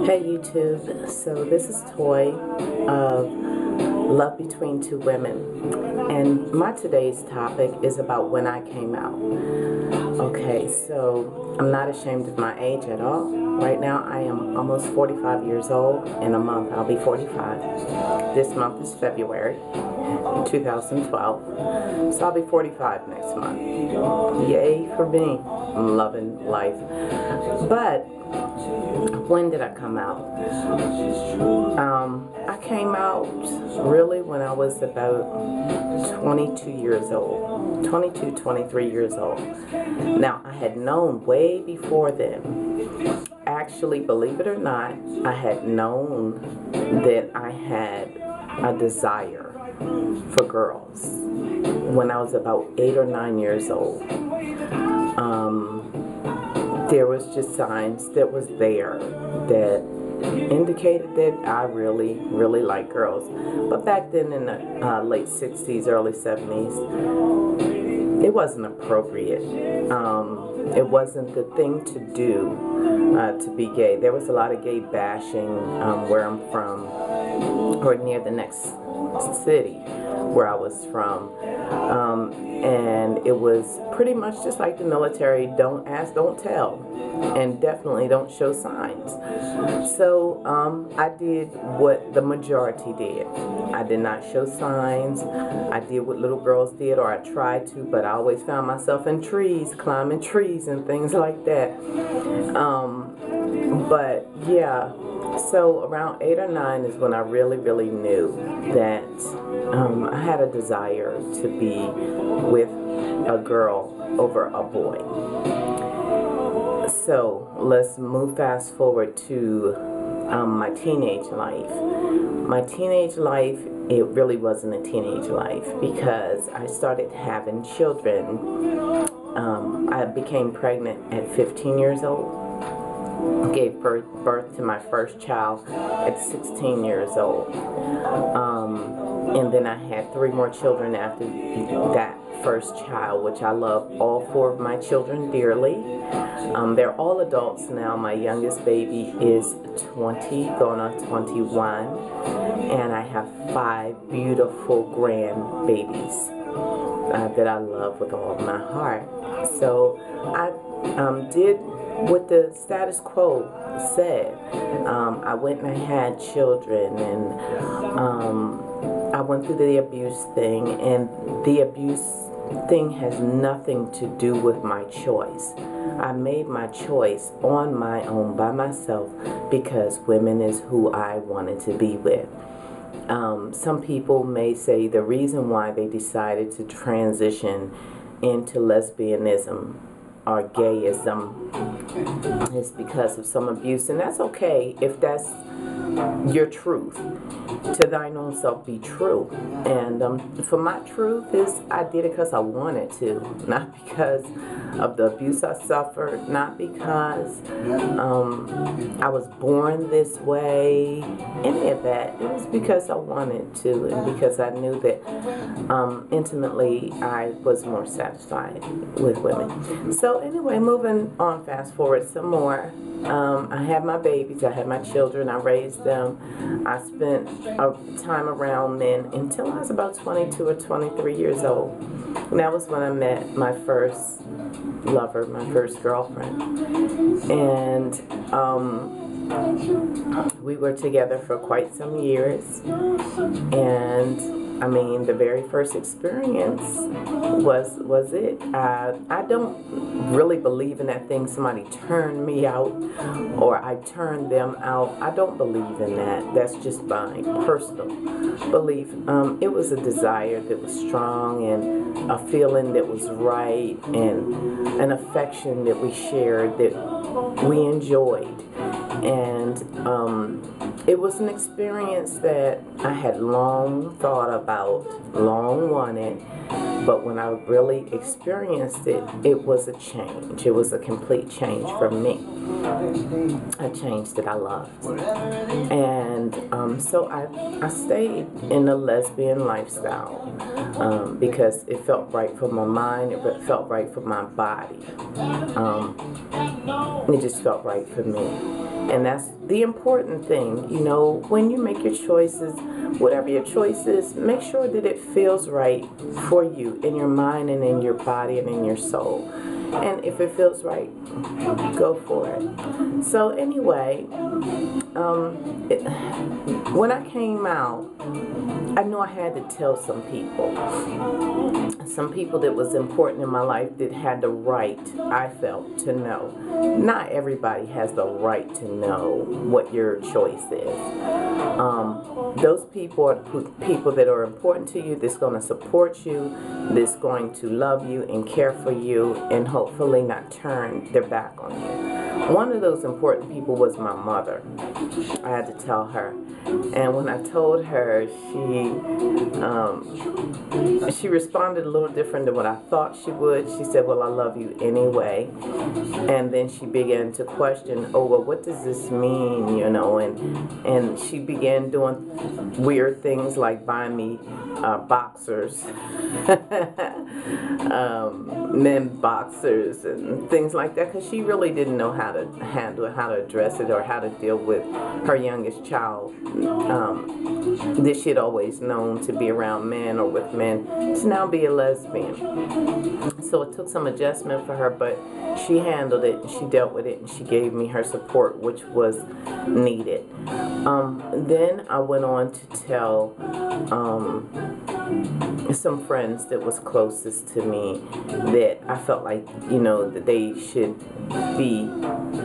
Hey YouTube, so this is Toy of Love Between Two Women, and my today's topic is about when I came out. Okay, so I'm not ashamed of my age at all. Right now I am almost 45 years old. In a month I'll be 45. This month is February 2012, so I'll be 45 next month. Yay for me. I'm loving life. But when did I come out? I came out really when I was about 22 years old. 22, 23 years old. Now, I had known way before then. Actually, believe it or not, I had known that I had a desire for girls when I was about 8 or 9 years old. There was just signs that was there that indicated that I really, really like girls. But back then in the late 60s, early 70s, it wasn't appropriate. It wasn't the thing to do to be gay. There was a lot of gay bashing where I'm from, or near the next city where I was from. And it was pretty much just like the military: don't ask, don't tell, and definitely don't show signs. So I did what the majority did. I did not show signs. I did what little girls did, or I tried to, but I always found myself in trees, climbing trees and things like that. But yeah, so around 8 or 9 is when I really, really knew that I had a desire to be with a girl over a boy. So let's move fast forward to my teenage life. My teenage life, it really wasn't a teenage life because I started having children. I became pregnant at 15 years old. Gave birth to my first child at 16 years old. And then I had 3 more children after that first child, which I love all 4 of my children dearly. They're all adults now. My youngest baby is 20, going on 21. And I have 5 beautiful grandbabies that I love with all of my heart. So I did what the status quo said. I went and I had children, and I went through the abuse thing, and the abuse thing has nothing to do with my choice. I made my choice on my own by myself because women is who I wanted to be with. Some people may say the reason why they decided to transition into lesbianism or gayism is because of some abuse, and that's okay if that's your truth. To thine own self be true. And for my truth is I did it because I wanted to, not because of the abuse I suffered, not because I was born this way, any of that. It was because I wanted to, and because I knew that intimately I was more satisfied with women. So anyway, moving on, fast forward some more. I had my babies, I had my children, I raised them. I spent time around men until I was about 22 or 23 years old. And that was when I met my first lover, my first girlfriend. And we were together for quite some years. And I mean, the very first experience was it. I don't really believe in that thing, somebody turned me out or I turned them out. I don't believe in that. That's just my personal belief. It was a desire that was strong, and a feeling that was right, and an affection that we shared that we enjoyed. And it was an experience that I had long thought about, long wanted, but when I really experienced it, it was a change. It was a complete change for me. A change that I loved. And so I stayed in the lesbian lifestyle because it felt right for my mind, it felt right for my body. It just felt right for me. And that's the important thing. You know, when you make your choices, whatever your choice is, make sure that it feels right for you in your mind and in your body and in your soul. And if it feels right, go for it. So anyway, when I came out, I knew I had to tell some people that was important in my life that had the right, I felt, to know. Not everybody has the right to know what your choice is. Those people are people that are important to you, that's going to support you, that's going to love you and care for you, and hopefully not turn their back on you. One of those important people was my mother. I had to tell her. And when I told her, she responded a little different than what I thought she would. She said, well, I love you anyway. And then she began to question, oh, well, what does this mean, you know? And she began doing weird things like buying me boxers, men boxers and things like that, because she really didn't know how to handle it, how to address it, or how to deal with her youngest child. That she had always known to be around men or with men, to now be a lesbian. So it took some adjustment for her, but she handled it, and she dealt with it, and she gave me her support, which was needed. Then I went on to tell some friends that was closest to me that I felt like, you know, that they should be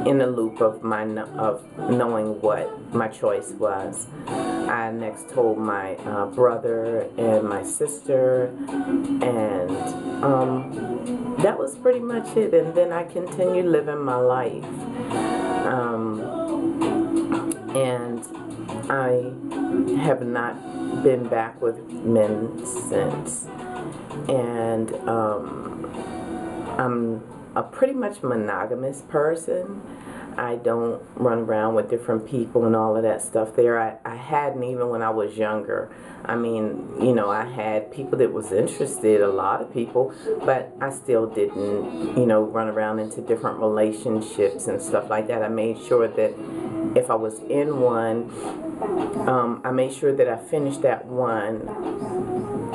in the loop of knowing what my choice was. I next told my brother and my sister, and that was pretty much it. And then I continued living my life, and I have not been back with men since. And I'm a pretty much monogamous person. I don't run around with different people and all of that stuff there. I hadn't, even when I was younger. I mean, you know, I had people that was interested, a lot of people, but I still didn't, you know, run around into different relationships and stuff like that. I made sure that if I was in one, I made sure that I finished that one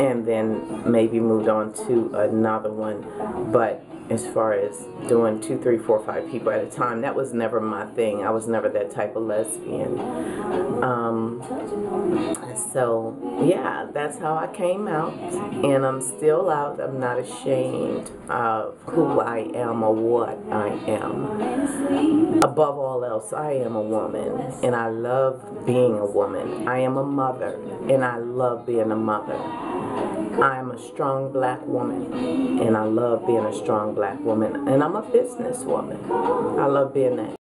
and then maybe moved on to another one. But as far as doing 2, 3, 4, 5 people at a time, that was never my thing. I was never that type of lesbian. So yeah, that's how I came out, and I'm still out. I'm not ashamed of who I am or what I am. Above all else, I am a woman, and I love being a woman. I am a mother, and I love being a mother. I am a strong black woman, and I love being a strong black woman, and I'm a businesswoman. I love being that.